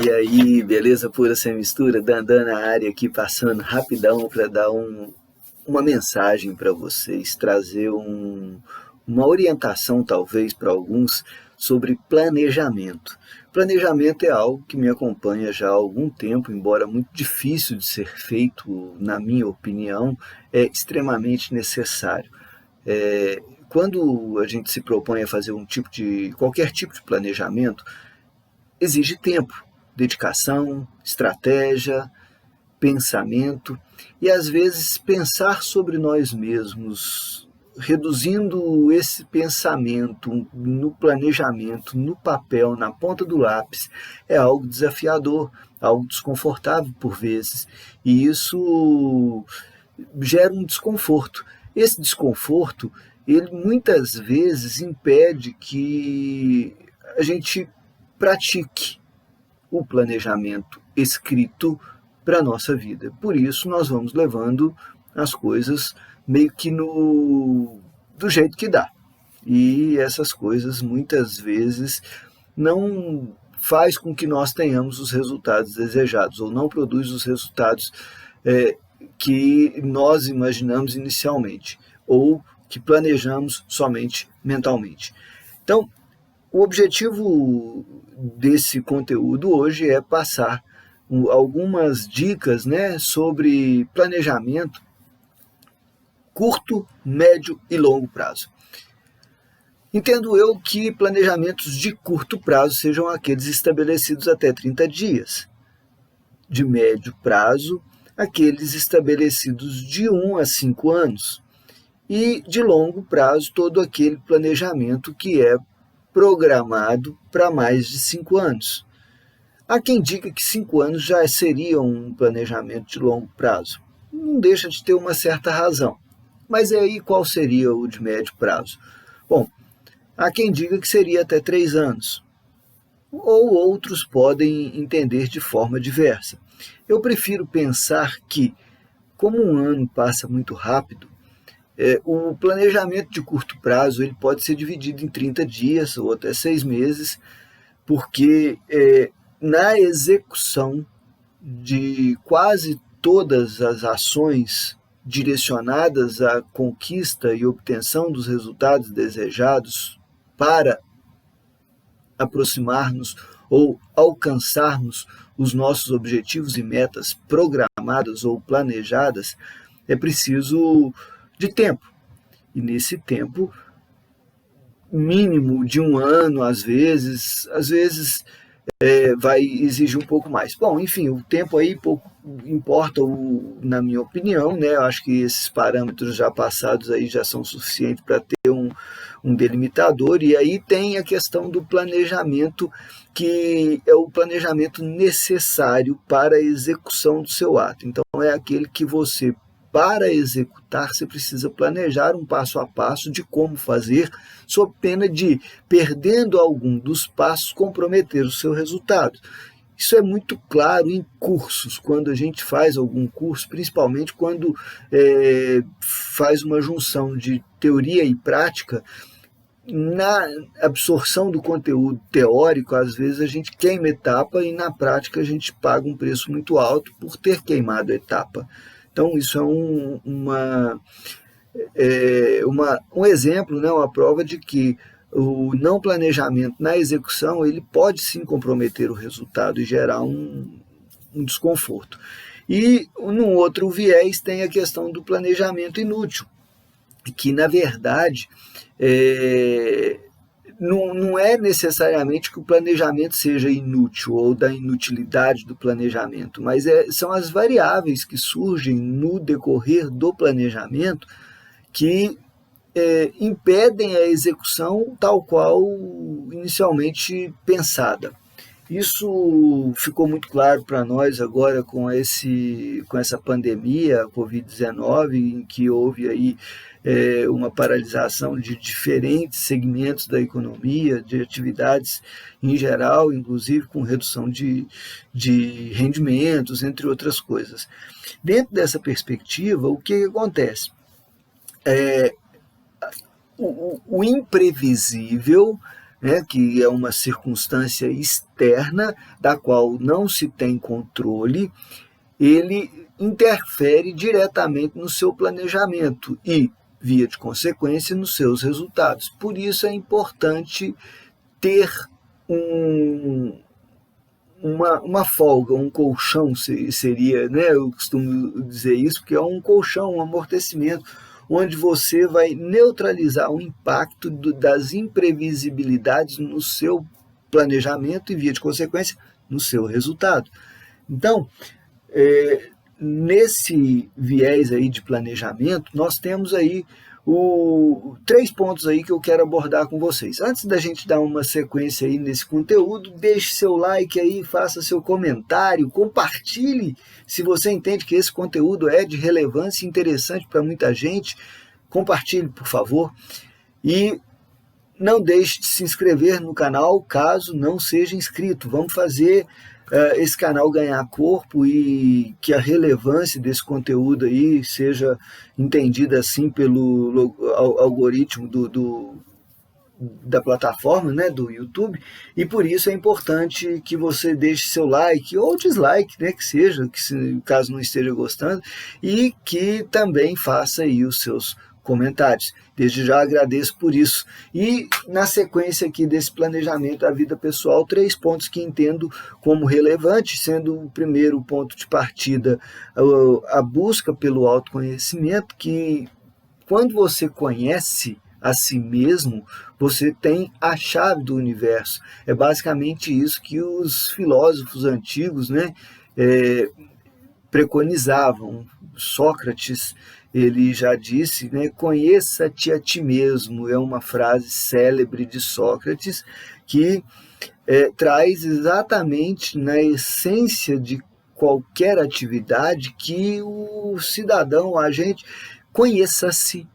E aí, beleza pura sem mistura? Dandan na área aqui, passando rapidão para dar uma mensagem para vocês, trazer uma orientação talvez para alguns sobre planejamento. Planejamento é algo que me acompanha já há algum tempo, embora muito difícil de ser feito, na minha opinião, é extremamente necessário. Quando a gente se propõe a fazer qualquer tipo de planejamento, exige tempo, dedicação, estratégia, pensamento e às vezes pensar sobre nós mesmos, reduzindo esse pensamento no planejamento, no papel, na ponta do lápis, é algo desafiador, algo desconfortável por vezes, e isso gera um desconforto. Esse desconforto, ele muitas vezes impede que a gente pratique o planejamento escrito para a nossa vida. Por isso, nós vamos levando as coisas meio que do jeito que dá. E essas coisas, muitas vezes, não faz com que nós tenhamos os resultados desejados, ou não produz os resultados que nós imaginamos inicialmente, ou que planejamos somente mentalmente. Então, o objetivo desse conteúdo hoje é passar algumas dicas, sobre planejamento curto, médio e longo prazo. Entendo eu que planejamentos de curto prazo sejam aqueles estabelecidos até 30 dias. De médio prazo, aqueles estabelecidos de 1 a 5 anos. E de longo prazo, todo aquele planejamento que é programado para mais de 5 anos. Há quem diga que 5 anos já seria um planejamento de longo prazo. Não deixa de ter uma certa razão. Mas aí qual seria o de médio prazo? Bom, há quem diga que seria até 3 anos. Ou outros podem entender de forma diversa. Eu prefiro pensar que, como um ano passa muito rápido, o planejamento de curto prazo ele pode ser dividido em 30 dias ou até 6 meses, porque na execução de quase todas as ações direcionadas à conquista e obtenção dos resultados desejados para aproximarmos ou alcançarmos os nossos objetivos e metas programadas ou planejadas, é preciso de tempo. E nesse tempo, mínimo de 1 ano, às vezes vai exigir um pouco mais. Bom, enfim, o tempo aí pouco importa, na minha opinião, Eu acho que esses parâmetros já passados aí já são suficientes para ter um delimitador, e aí tem a questão do planejamento, que é o planejamento necessário para a execução do seu ato. Então, é aquele que você, para executar, você precisa planejar um passo a passo de como fazer, sob pena de, perdendo algum dos passos, comprometer o seu resultado. Isso é muito claro em cursos, quando a gente faz algum curso, principalmente quando faz uma junção de teoria e prática. Na absorção do conteúdo teórico, às vezes a gente queima etapa e na prática a gente paga um preço muito alto por ter queimado a etapa. Então, isso é um exemplo, uma prova de que o não planejamento na execução ele pode sim comprometer o resultado e gerar um desconforto. E, num outro viés, tem a questão do planejamento inútil, que, na verdade, não é necessariamente que o planejamento seja inútil ou da inutilidade do planejamento, mas são as variáveis que surgem no decorrer do planejamento que impedem a execução tal qual inicialmente pensada. Isso ficou muito claro para nós agora com essa pandemia, a Covid-19, em que houve aí uma paralisação de diferentes segmentos da economia, de atividades em geral, inclusive com redução de rendimentos, entre outras coisas. Dentro dessa perspectiva, o que acontece? O imprevisível né, que é uma circunstância externa da qual não se tem controle, ele interfere diretamente no seu planejamento e, via de consequência, nos seus resultados. Por isso é importante ter uma folga, um colchão seria, né? Eu costumo dizer isso, porque é um colchão, um amortecimento, onde você vai neutralizar o impacto das imprevisibilidades no seu planejamento e, via de consequência, no seu resultado. Então, nesse viés aí de planejamento, nós temos aí 3 pontos aí que eu quero abordar com vocês. Antes da gente dar uma sequência aí nesse conteúdo, deixe seu like aí, faça seu comentário, compartilhe se você entende que esse conteúdo é de relevância e interessante para muita gente. Compartilhe, por favor. E não deixe de se inscrever no canal caso não seja inscrito. Vamos fazer esse canal ganhar corpo e que a relevância desse conteúdo aí seja entendida assim pelo algoritmo da plataforma, né, do YouTube, e por isso é importante que você deixe seu like ou dislike, né, que seja, caso não esteja gostando, e que também faça aí os seus comentários. Desde já agradeço por isso. E na sequência aqui desse planejamento da vida pessoal, 3 pontos que entendo como relevantes, sendo o primeiro ponto de partida a busca pelo autoconhecimento, que quando você conhece a si mesmo, você tem a chave do universo. É basicamente isso que os filósofos antigos, né, preconizavam. Sócrates, ele já disse, né, conheça-te a ti mesmo, é uma frase célebre de Sócrates, que traz exatamente na essência de qualquer atividade que o cidadão, o agente, conheça-se.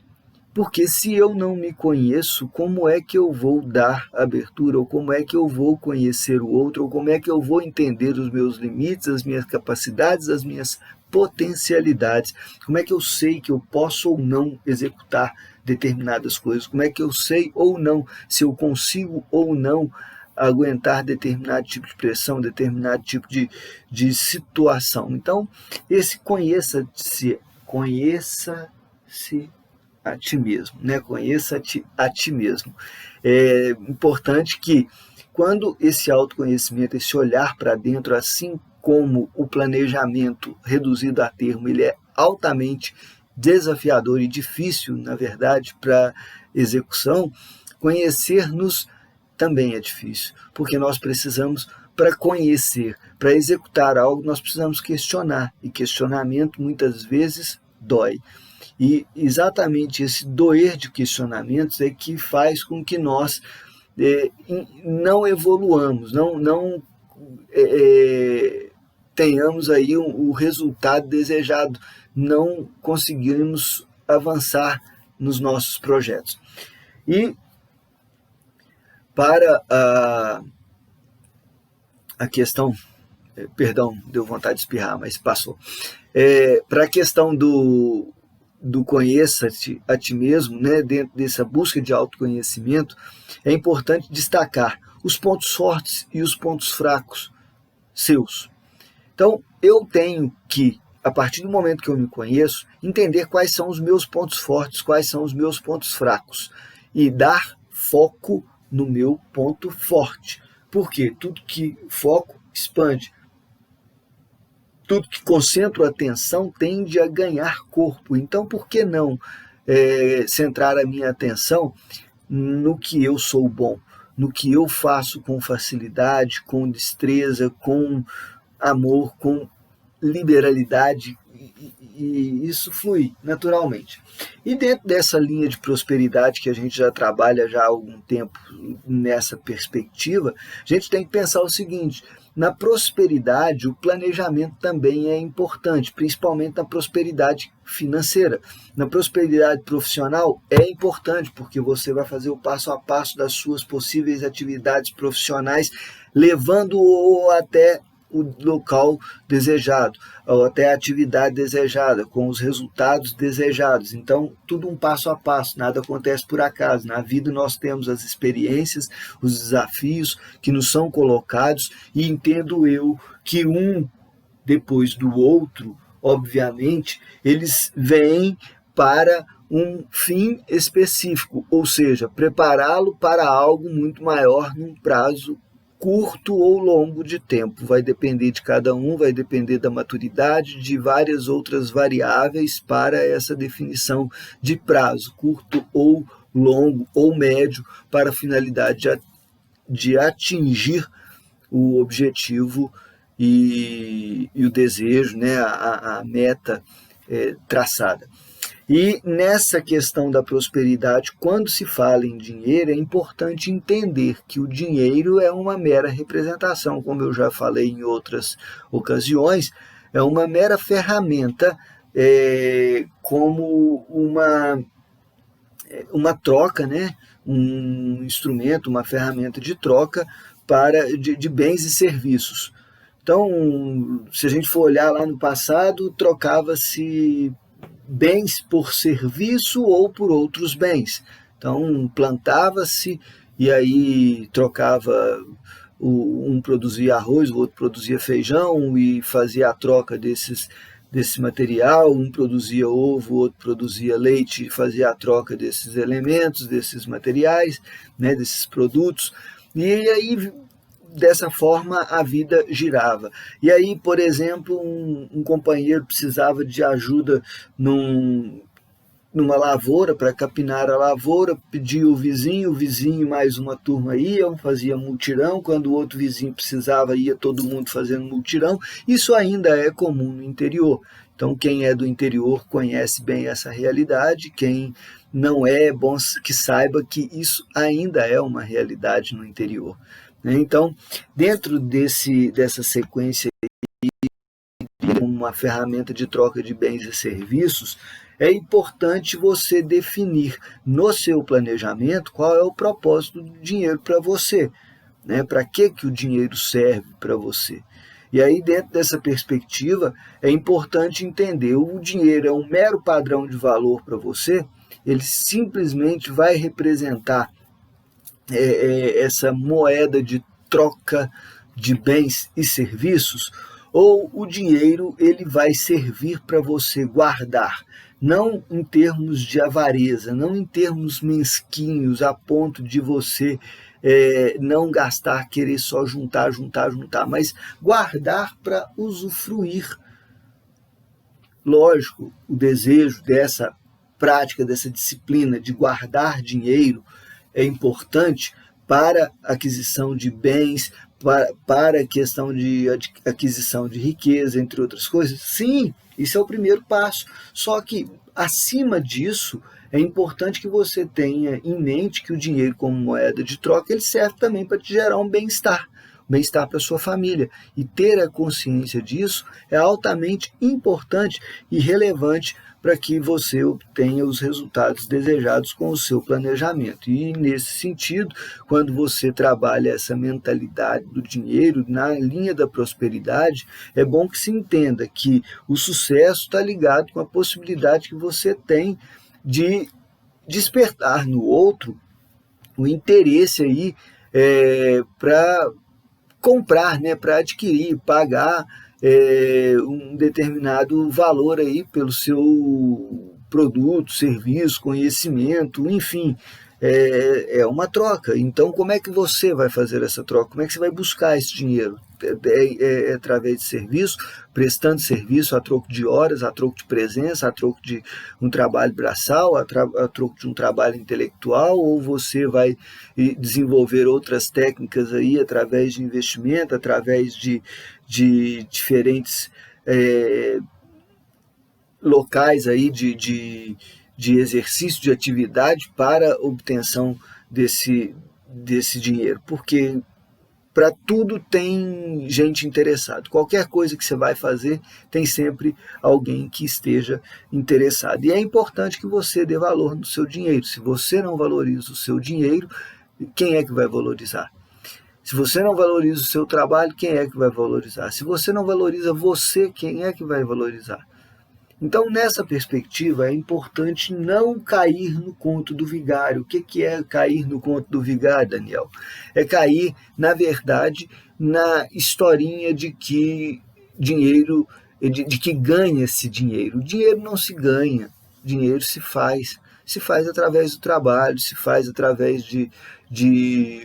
Porque se eu não me conheço, como é que eu vou dar abertura, ou como é que eu vou conhecer o outro, ou como é que eu vou entender os meus limites, as minhas capacidades, as minhas potencialidades? Como é que eu sei que eu posso ou não executar determinadas coisas? Como é que eu sei ou não se eu consigo ou não aguentar determinado tipo de pressão, determinado tipo de situação? Então, esse conheça-se a ti mesmo, né? Conheça-te a ti mesmo. É importante que, quando esse autoconhecimento, esse olhar para dentro, assim como o planejamento reduzido a termo, ele é altamente desafiador e difícil, na verdade, para execução, conhecer-nos também é difícil, porque nós precisamos, para conhecer, para executar algo, nós precisamos questionar, e questionamento muitas vezes dói. E exatamente esse doer de questionamentos é que faz com que nós não evoluamos, não tenhamos aí o resultado desejado, não conseguimos avançar nos nossos projetos. E para a questão, perdão, deu vontade de espirrar, mas passou. Para a questão do conheça-te a ti mesmo, né, dentro dessa busca de autoconhecimento, é importante destacar os pontos fortes e os pontos fracos seus. Então, eu tenho que, a partir do momento que eu me conheço, entender quais são os meus pontos fortes, quais são os meus pontos fracos, e dar foco no meu ponto forte. Porque tudo que foco expande. Tudo que concentra a atenção tende a ganhar corpo. Então, por que não centrar a minha atenção no que eu sou bom, no que eu faço com facilidade, com destreza, com amor, com liberalidade, e isso flui naturalmente. E dentro dessa linha de prosperidade que a gente já trabalha já há algum tempo nessa perspectiva, a gente tem que pensar o seguinte: na prosperidade, o planejamento também é importante, principalmente na prosperidade financeira. Na prosperidade profissional é importante, porque você vai fazer o passo a passo das suas possíveis atividades profissionais, levando-o até o local desejado, ou até a atividade desejada, com os resultados desejados. Então, tudo um passo a passo, nada acontece por acaso. Na vida nós temos as experiências, os desafios que nos são colocados, e entendo eu que um depois do outro, obviamente, eles vêm para um fim específico, ou seja, prepará-lo para algo muito maior num prazo curto ou longo de tempo. Vai depender de cada um, vai depender da maturidade, de várias outras variáveis para essa definição de prazo, curto ou longo ou médio, para a finalidade de atingir o objetivo e o desejo, né, a meta traçada. E nessa questão da prosperidade, quando se fala em dinheiro, é importante entender que o dinheiro é uma mera representação, como eu já falei em outras ocasiões, é uma mera ferramenta, como uma troca, né? Um instrumento, uma ferramenta de troca de bens e serviços. Então, se a gente for olhar lá no passado, trocava-se bens por serviço ou por outros bens. Então, plantava-se e aí trocava, um produzia arroz, o outro produzia feijão e fazia a troca desse material, um produzia ovo, o outro produzia leite e fazia a troca desses elementos, desses materiais, né, desses produtos. E aí, dessa forma, a vida girava. E aí, por exemplo, um companheiro precisava de ajuda numa lavoura, para capinar a lavoura, pedia o vizinho mais uma turma iam, fazia mutirão, quando o outro vizinho precisava, ia todo mundo fazendo mutirão. Isso ainda é comum no interior. Então, quem é do interior conhece bem essa realidade, quem não é bom que saiba que isso ainda é uma realidade no interior. Então, dentro dessa sequência, uma ferramenta de troca de bens e serviços, é importante você definir no seu planejamento qual é o propósito do dinheiro para você, né? Para que o dinheiro serve para você. E aí, dentro dessa perspectiva, é importante entender: o dinheiro é um mero padrão de valor para você, ele simplesmente vai representar essa moeda de troca de bens e serviços, ou o dinheiro ele vai servir para você guardar, não em termos de avareza, não em termos mesquinhos, a ponto de você não gastar, querer só juntar, mas guardar para usufruir. Lógico, o desejo dessa prática, dessa disciplina de guardar dinheiro é importante para a aquisição de bens, para a questão de aquisição de riqueza, entre outras coisas. Sim, isso é o primeiro passo. Só que, acima disso, é importante que você tenha em mente que o dinheiro, como moeda de troca, ele serve também para te gerar um bem-estar para a sua família. E ter a consciência disso é altamente importante e relevante para que você obtenha os resultados desejados com o seu planejamento. E, nesse sentido, quando você trabalha essa mentalidade do dinheiro na linha da prosperidade, é bom que se entenda que o sucesso está ligado com a possibilidade que você tem de despertar no outro o interesse aí para comprar, né, para adquirir, pagar um determinado valor aí pelo seu produto, serviço, conhecimento, enfim, é uma troca. Então, como é que você vai fazer essa troca? Como é que você vai buscar esse dinheiro? Através de serviço, prestando serviço a troco de horas, a troco de presença, a troco de um trabalho braçal, a troco de um trabalho intelectual, ou você vai desenvolver outras técnicas aí através de investimento, através de diferentes locais aí de exercício, de atividade para obtenção desse dinheiro, porque para tudo tem gente interessada. Qualquer coisa que você vai fazer, tem sempre alguém que esteja interessado. E é importante que você dê valor no seu dinheiro. Se você não valoriza o seu dinheiro, quem é que vai valorizar? Se você não valoriza o seu trabalho, quem é que vai valorizar? Se você não valoriza você, quem é que vai valorizar? Então, nessa perspectiva, é importante não cair no conto do vigário. O que é cair no conto do vigário, Daniel? É cair, na verdade, na historinha de que dinheiro, de que ganha-se dinheiro. O dinheiro não se ganha, dinheiro se faz. Se faz através do trabalho, se faz através de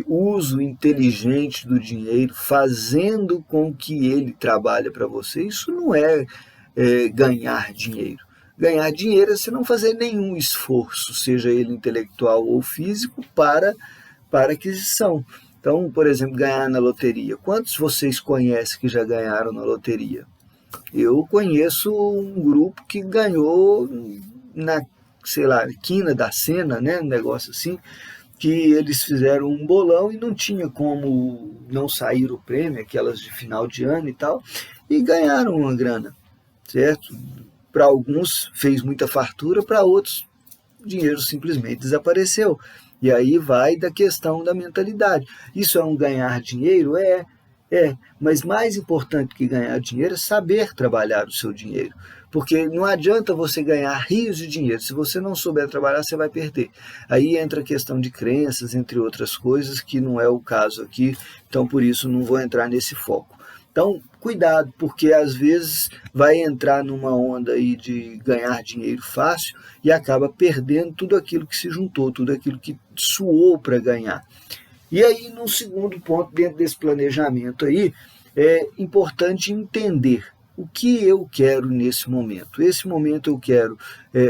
uso inteligente do dinheiro, fazendo com que ele trabalhe para você. Isso não é ganhar dinheiro. Ganhar dinheiro é você não fazer nenhum esforço, seja ele intelectual ou físico, para aquisição. Então, por exemplo, ganhar na loteria. Quantos vocês conhecem que já ganharam na loteria? Eu conheço um grupo que ganhou na, sei lá, quina da cena, né, um negócio assim, que eles fizeram um bolão e não tinha como não sair o prêmio, aquelas de final de ano e tal, e ganharam uma grana, certo? Para alguns fez muita fartura, para outros o dinheiro simplesmente desapareceu. E aí vai da questão da mentalidade. Isso é um ganhar dinheiro? Mas mais importante que ganhar dinheiro é saber trabalhar o seu dinheiro. Porque não adianta você ganhar rios de dinheiro, se você não souber trabalhar, você vai perder. Aí entra a questão de crenças, entre outras coisas, que não é o caso aqui, então por isso não vou entrar nesse foco. Então, cuidado, porque às vezes vai entrar numa onda aí de ganhar dinheiro fácil e acaba perdendo tudo aquilo que se juntou, tudo aquilo que suou para ganhar. E aí, no segundo ponto, dentro desse planejamento aí, é importante entender o que eu quero nesse momento. Esse momento eu quero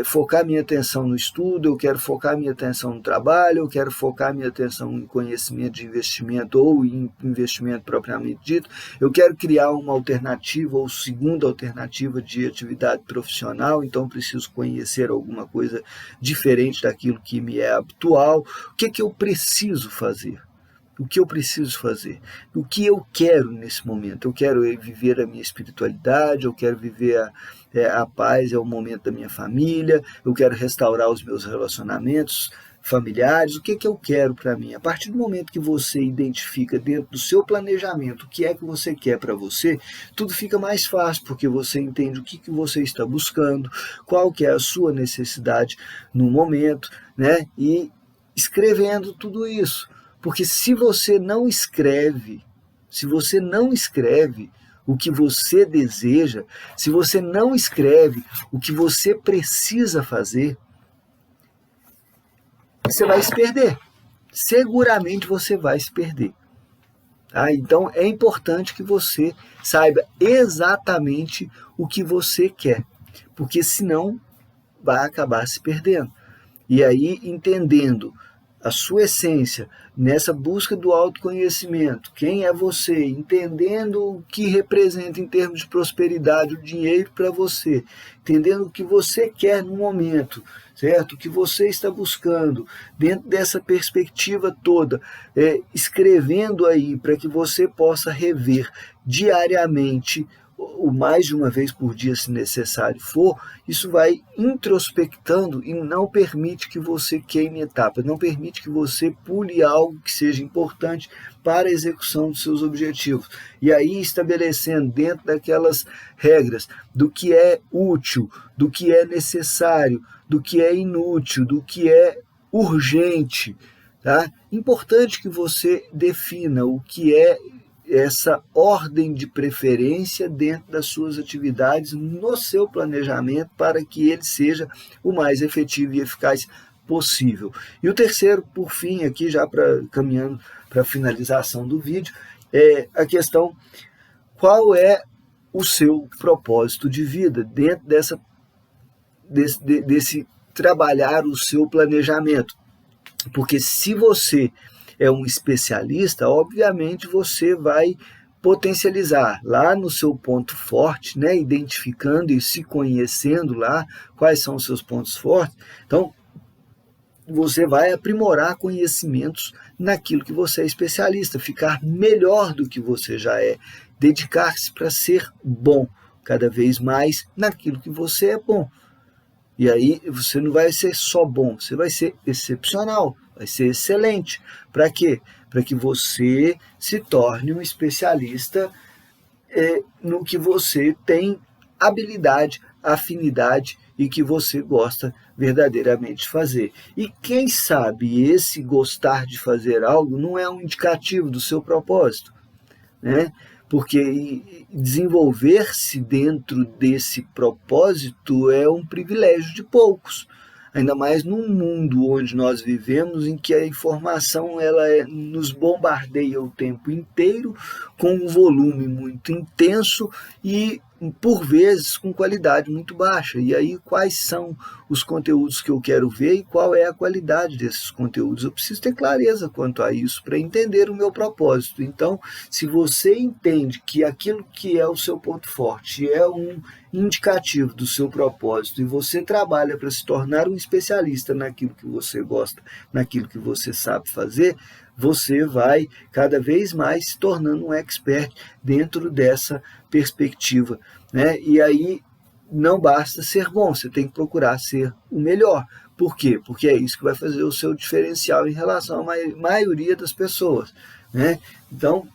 focar minha atenção no estudo, eu quero focar minha atenção no trabalho, eu quero focar minha atenção em conhecimento de investimento ou em investimento propriamente dito, eu quero criar uma alternativa ou segunda alternativa de atividade profissional, então preciso conhecer alguma coisa diferente daquilo que me é habitual. O que eu preciso fazer? O que eu preciso fazer? O que eu quero nesse momento? Eu quero viver a minha espiritualidade, eu quero viver a paz, é o momento da minha família, eu quero restaurar os meus relacionamentos familiares, o que eu quero para mim? A partir do momento que você identifica dentro do seu planejamento o que é que você quer para você, tudo fica mais fácil, porque você entende o que você está buscando, qual que é a sua necessidade no momento, né? E escrevendo tudo isso. Porque se você não escreve o que você deseja, se você não escreve o que você precisa fazer, você vai se perder. Seguramente você vai se perder. Tá? Então é importante que você saiba exatamente o que você quer, porque senão vai acabar se perdendo. E aí, entendendo a sua essência, nessa busca do autoconhecimento, quem é você, entendendo o que representa em termos de prosperidade o dinheiro para você, entendendo o que você quer no momento, certo? O que você está buscando, dentro dessa perspectiva toda, escrevendo aí para que você possa rever diariamente, ou mais de uma vez por dia, se necessário for, isso vai introspectando e não permite que você queime etapas, não permite que você pule algo que seja importante para a execução dos seus objetivos. E aí estabelecendo dentro daquelas regras do que é útil, do que é necessário, do que é inútil, do que é urgente. Tá? Importante que você defina o que é essa ordem de preferência dentro das suas atividades, no seu planejamento, para que ele seja o mais efetivo e eficaz possível. E o terceiro, por fim, aqui já caminhando para a finalização do vídeo, é a questão: qual é o seu propósito de vida dentro desse trabalhar o seu planejamento? Porque se você é um especialista, obviamente você vai potencializar lá no seu ponto forte, né, identificando e se conhecendo lá quais são os seus pontos fortes. Então, você vai aprimorar conhecimentos naquilo que você é especialista, ficar melhor do que você já é, dedicar-se para ser bom cada vez mais naquilo que você é bom. E aí você não vai ser só bom, você vai ser excepcional, vai ser excelente. Para quê? para que você se torne um especialista no que você tem habilidade, afinidade e que você gosta verdadeiramente de fazer. E quem sabe esse gostar de fazer algo não é um indicativo do seu propósito, né? Porque desenvolver-se dentro desse propósito é um privilégio de poucos, ainda mais num mundo onde nós vivemos, em que a informação nos bombardeia o tempo inteiro, com um volume muito intenso e, por vezes, com qualidade muito baixa. E aí, quais são os conteúdos que eu quero ver e qual é a qualidade desses conteúdos? Eu preciso ter clareza quanto a isso para entender o meu propósito. Então, se você entende que aquilo que é o seu ponto forte é um indicativo do seu propósito e você trabalha para se tornar um especialista naquilo que você gosta, naquilo que você sabe fazer, você vai cada vez mais se tornando um expert dentro dessa perspectiva, né? E aí não basta ser bom, você tem que procurar ser o melhor. Por quê? Porque é isso que vai fazer o seu diferencial em relação à maioria das pessoas, né? Então,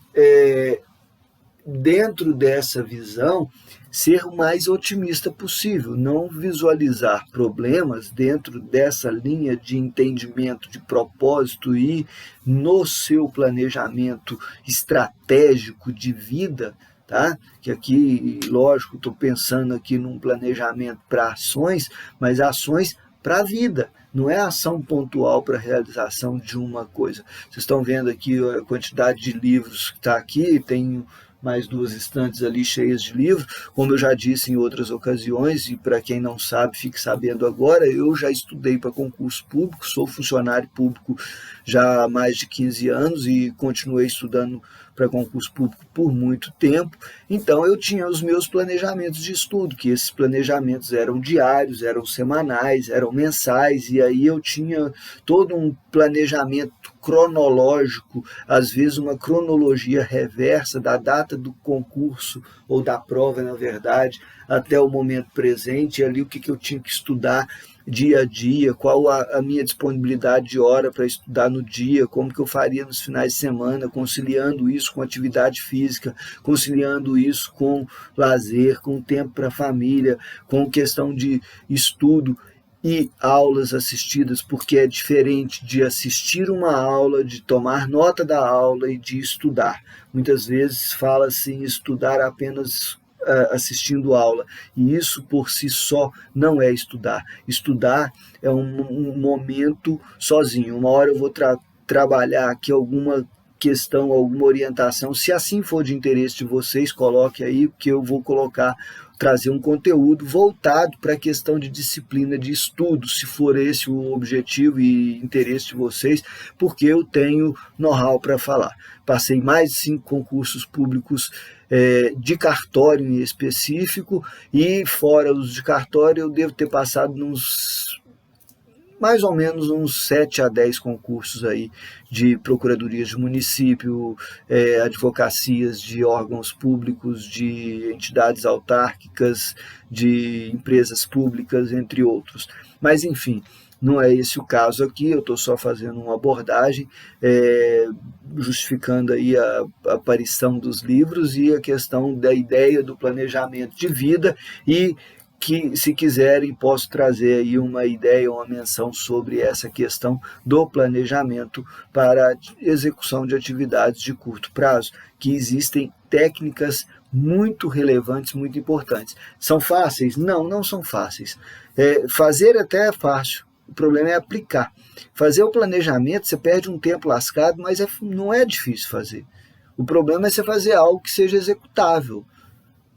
dentro dessa visão, ser o mais otimista possível, não visualizar problemas dentro dessa linha de entendimento de propósito e no seu planejamento estratégico de vida, tá? Que aqui, lógico, estou pensando aqui num planejamento para ações, mas ações para a vida, não é ação pontual para a realização de uma coisa. Vocês estão vendo aqui a quantidade de livros que está aqui, tem mais 2 estantes ali cheias de livros, como eu já disse em outras ocasiões, e para quem não sabe, fique sabendo agora, eu já estudei para concurso público, sou funcionário público já há mais de 15 anos e continuei estudando para concurso público por muito tempo, então eu tinha os meus planejamentos de estudo, que esses planejamentos eram diários, eram semanais, eram mensais, e aí eu tinha todo um planejamento cronológico, às vezes uma cronologia reversa da data do concurso, ou da prova, na verdade, até o momento presente, e ali o que eu tinha que estudar dia a dia, qual a minha disponibilidade de hora para estudar no dia, como que eu faria nos finais de semana, conciliando isso com atividade física, conciliando isso com lazer, com tempo para a família, com questão de estudo e aulas assistidas, porque é diferente de assistir uma aula, de tomar nota da aula e de estudar. Muitas vezes fala-se em estudar apenas assistindo aula, e isso por si só não é estudar. Estudar é um momento sozinho. Uma hora eu vou trabalhar aqui alguma questão, alguma orientação, se assim for de interesse de vocês, coloque aí, que eu vou trazer um conteúdo voltado para a questão de disciplina de estudo, se for esse o objetivo e interesse de vocês, porque eu tenho know-how para falar. Passei mais de 5 concursos públicos de cartório em específico, e fora os de cartório eu devo ter passado mais ou menos uns 7 a 10 concursos aí de procuradorias de município, advocacias de órgãos públicos, de entidades autárquicas, de empresas públicas, entre outros. Mas, enfim, não é esse o caso aqui, eu estou só fazendo uma abordagem, justificando aí a aparição dos livros e a questão da ideia do planejamento de vida, e que, se quiserem, posso trazer aí uma ideia, uma menção sobre essa questão do planejamento para a execução de atividades de curto prazo, que existem técnicas muito relevantes, muito importantes. São fáceis? Não, não são fáceis. Fazer até é fácil, o problema é aplicar. Fazer o planejamento, você perde um tempo lascado, mas não é difícil fazer. O problema é você fazer algo que seja executável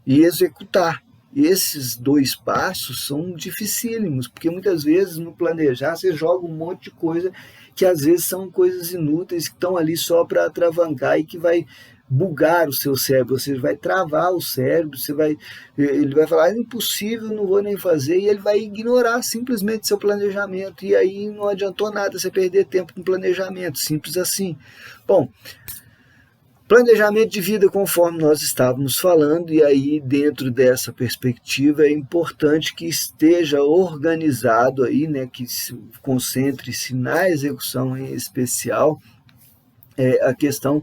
e executar. Esses 2 passos são dificílimos, porque muitas vezes no planejar você joga um monte de coisa que às vezes são coisas inúteis, que estão ali só para atravancar e que vai bugar o seu cérebro, você vai travar o cérebro, ele vai falar, é impossível, não vou nem fazer, e ele vai ignorar simplesmente seu planejamento, e aí não adiantou nada você perder tempo com planejamento, simples assim. Bom, planejamento de vida, conforme nós estávamos falando, e aí dentro dessa perspectiva é importante que esteja organizado aí, né, que concentre-se na execução em especial, a questão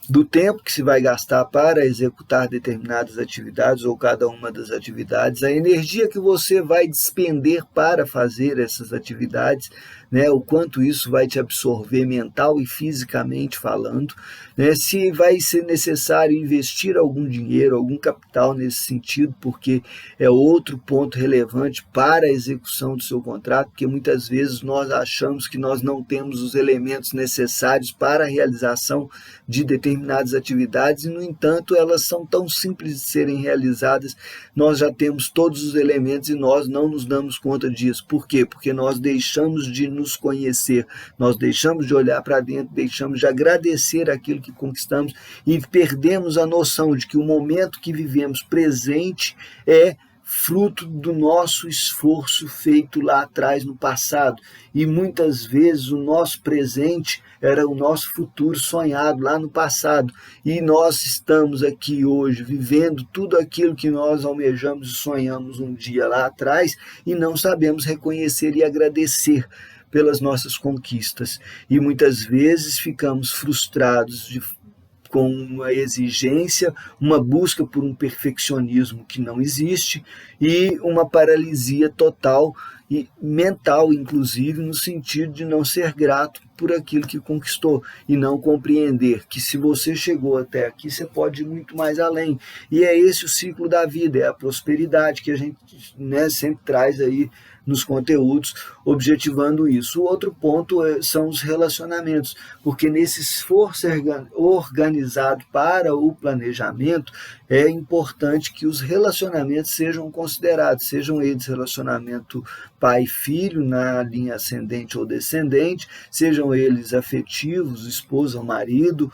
do tempo que se vai gastar para executar determinadas atividades ou cada uma das atividades, a energia que você vai despender para fazer essas atividades, né, o quanto isso vai te absorver mental e fisicamente falando, né, se vai ser necessário investir algum dinheiro, algum capital nesse sentido, porque é outro ponto relevante para a execução do seu contrato, porque muitas vezes nós achamos que nós não temos os elementos necessários para a realização de determinadas atividades e, no entanto, elas são tão simples de serem realizadas, nós já temos todos os elementos e nós não nos damos conta disso. Por quê? Porque nós deixamos de nos conhecer, nós deixamos de olhar para dentro, deixamos de agradecer aquilo que conquistamos e perdemos a noção de que o momento que vivemos presente é fruto do nosso esforço feito lá atrás no passado, e muitas vezes o nosso presente era o nosso futuro sonhado lá no passado, e nós estamos aqui hoje vivendo tudo aquilo que nós almejamos e sonhamos um dia lá atrás e não sabemos reconhecer e agradecer pelas nossas conquistas, e muitas vezes ficamos frustrados com uma exigência, uma busca por um perfeccionismo que não existe e uma paralisia total e mental, inclusive, no sentido de não ser grato por aquilo que conquistou e não compreender que se você chegou até aqui, você pode ir muito mais além. E é esse o ciclo da vida, é a prosperidade que a gente, né, sempre traz aí nos conteúdos, objetivando isso. O outro ponto são os relacionamentos, porque nesse esforço organizado para o planejamento, é importante que os relacionamentos sejam considerados, sejam eles relacionamento pai-filho na linha ascendente ou descendente, sejam eles afetivos, esposa ou marido,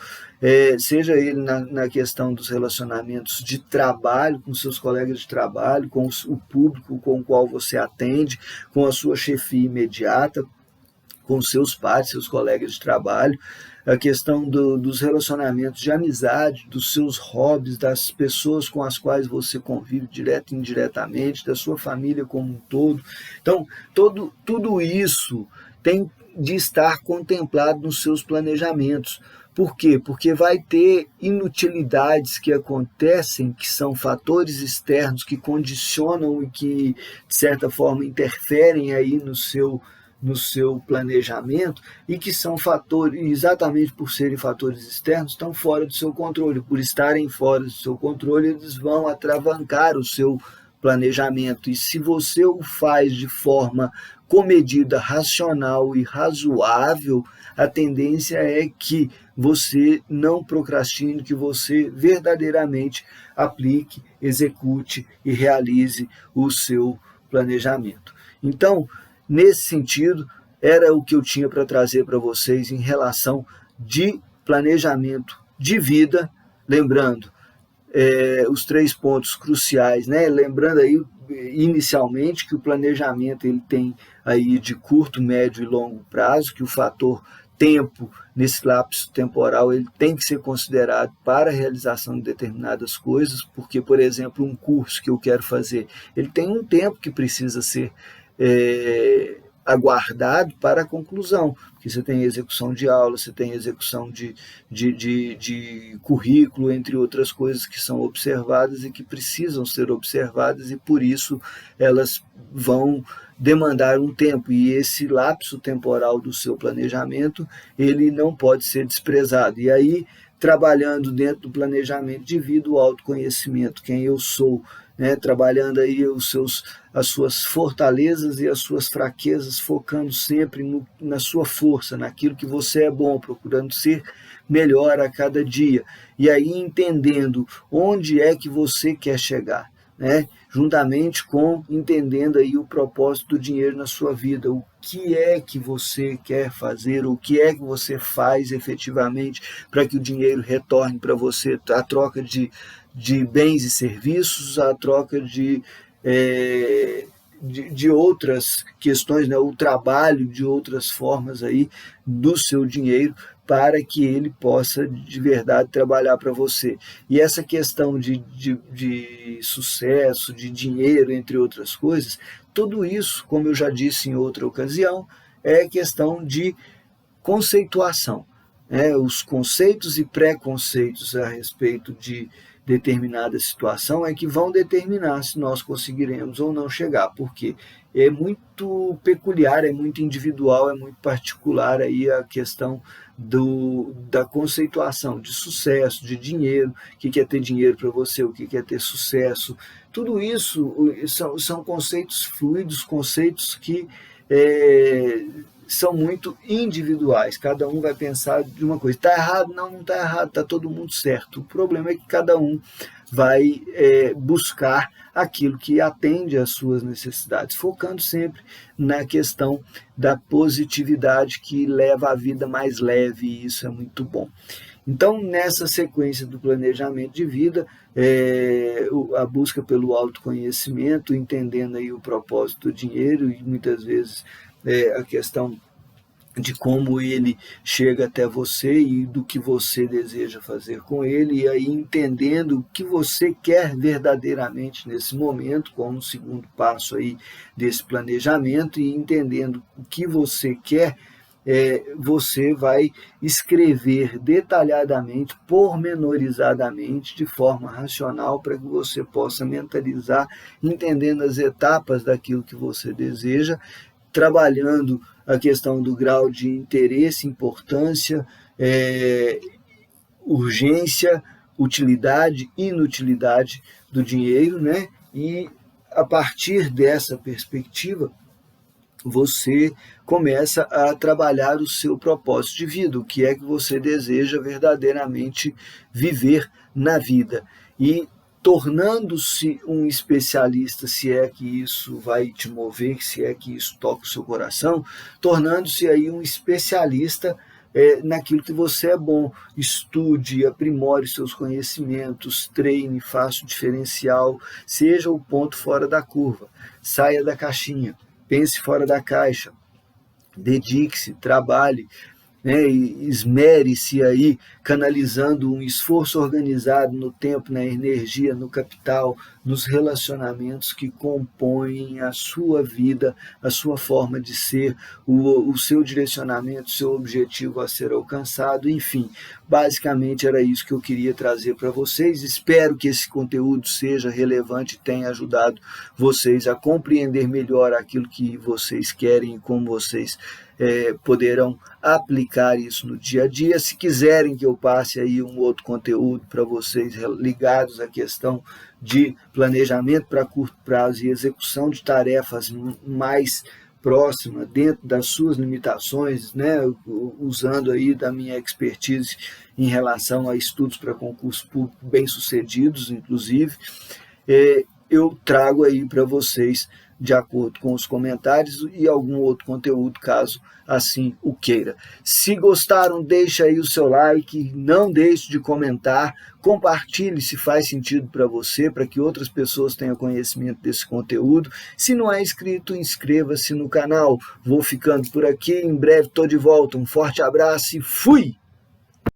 seja ele na questão dos relacionamentos de trabalho, com seus colegas de trabalho, com o público com o qual você atende, com a sua chefia imediata, com seus pares, seus colegas de trabalho, a questão dos relacionamentos de amizade, dos seus hobbies, das pessoas com as quais você convive direto e indiretamente, da sua família como um todo. Então, tudo isso tem de estar contemplado nos seus planejamentos. Por quê? Porque vai ter inutilidades que acontecem, que são fatores externos que condicionam e que, de certa forma, interferem aí no seu planejamento e que são fatores, exatamente por serem fatores externos, estão fora do seu controle. Por estarem fora do seu controle, eles vão atravancar o seu planejamento. E se você o faz de forma comedida, racional e razoável, a tendência é que você não procrastine, que você verdadeiramente aplique, execute e realize o seu planejamento. Então, nesse sentido, era o que eu tinha para trazer para vocês em relação de planejamento de vida, lembrando os 3 pontos cruciais, né? Lembrando aí inicialmente que o planejamento ele tem aí de curto, médio e longo prazo, que o fator tempo nesse lapso temporal ele tem que ser considerado para a realização de determinadas coisas, porque, por exemplo, um curso que eu quero fazer, ele tem um tempo que precisa ser aguardado para a conclusão, porque você tem execução de aula, você tem execução de currículo, entre outras coisas que são observadas e que precisam ser observadas, e por isso elas vão demandar um tempo, e esse lapso temporal do seu planejamento, ele não pode ser desprezado. E aí, trabalhando dentro do planejamento de vida, o autoconhecimento, quem eu sou, né, trabalhando aí as suas fortalezas e as suas fraquezas, focando sempre na sua força, naquilo que você é bom, procurando ser melhor a cada dia, e aí entendendo onde é que você quer chegar, né? Juntamente com entendendo aí o propósito do dinheiro na sua vida, o que é que você quer fazer, o que é que você faz efetivamente para que o dinheiro retorne para você, a troca de bens e serviços, a troca de outras questões, né, o trabalho de outras formas aí do seu dinheiro, para que ele possa de verdade trabalhar para você. E essa questão de sucesso, de dinheiro, entre outras coisas, tudo isso, como eu já disse em outra ocasião, é questão de conceituação. os conceitos e preconceitos a respeito de determinada situação é que vão determinar se nós conseguiremos ou não chegar, porque é muito peculiar, é muito individual, é muito particular aí a questão da conceituação de sucesso, de dinheiro, o que é ter dinheiro para você, o que é ter sucesso. Tudo isso são conceitos fluidos, conceitos que são muito individuais, cada um vai pensar de uma coisa. Está errado? Não está errado, está todo mundo certo. O problema é que cada um vai buscar aquilo que atende às suas necessidades, focando sempre na questão da positividade que leva a vida mais leve, e isso é muito bom. Então, nessa sequência do planejamento de vida, a busca pelo autoconhecimento, entendendo aí o propósito do dinheiro e muitas vezes a questão de como ele chega até você e do que você deseja fazer com ele, e aí entendendo o que você quer verdadeiramente nesse momento, como segundo passo aí desse planejamento, e entendendo o que você quer, você vai escrever detalhadamente, pormenorizadamente, de forma racional, para que você possa mentalizar, entendendo as etapas daquilo que você deseja, trabalhando a questão do grau de interesse, importância, urgência, utilidade, inutilidade do dinheiro, né? E a partir dessa perspectiva, você começa a trabalhar o seu propósito de vida, o que é que você deseja verdadeiramente viver na vida. E tornando-se um especialista, se é que isso vai te mover, se é que isso toca o seu coração, tornando-se aí um especialista naquilo que você é bom. Estude, aprimore seus conhecimentos, treine, faça o diferencial, seja o ponto fora da curva, saia da caixinha, pense fora da caixa, dedique-se, trabalhe, e esmere-se aí, canalizando um esforço organizado no tempo, na energia, no capital, nos relacionamentos que compõem a sua vida, a sua forma de ser, o seu direcionamento, o seu objetivo a ser alcançado, enfim. Basicamente era isso que eu queria trazer para vocês. Espero que esse conteúdo seja relevante e tenha ajudado vocês a compreender melhor aquilo que vocês querem e como vocês poderão aplicar isso no dia a dia. Se quiserem que eu passe aí um outro conteúdo para vocês ligados à questão de planejamento para curto prazo e execução de tarefas mais próxima, dentro das suas limitações, né, usando aí da minha expertise em relação a estudos para concurso público bem-sucedidos, inclusive, eu trago aí para vocês de acordo com os comentários e algum outro conteúdo, caso assim o queira. Se gostaram, deixa aí o seu like, não deixe de comentar, compartilhe se faz sentido para você, para que outras pessoas tenham conhecimento desse conteúdo. Se não é inscrito, inscreva-se no canal. Vou ficando por aqui, em breve estou de volta. Um forte abraço e fui!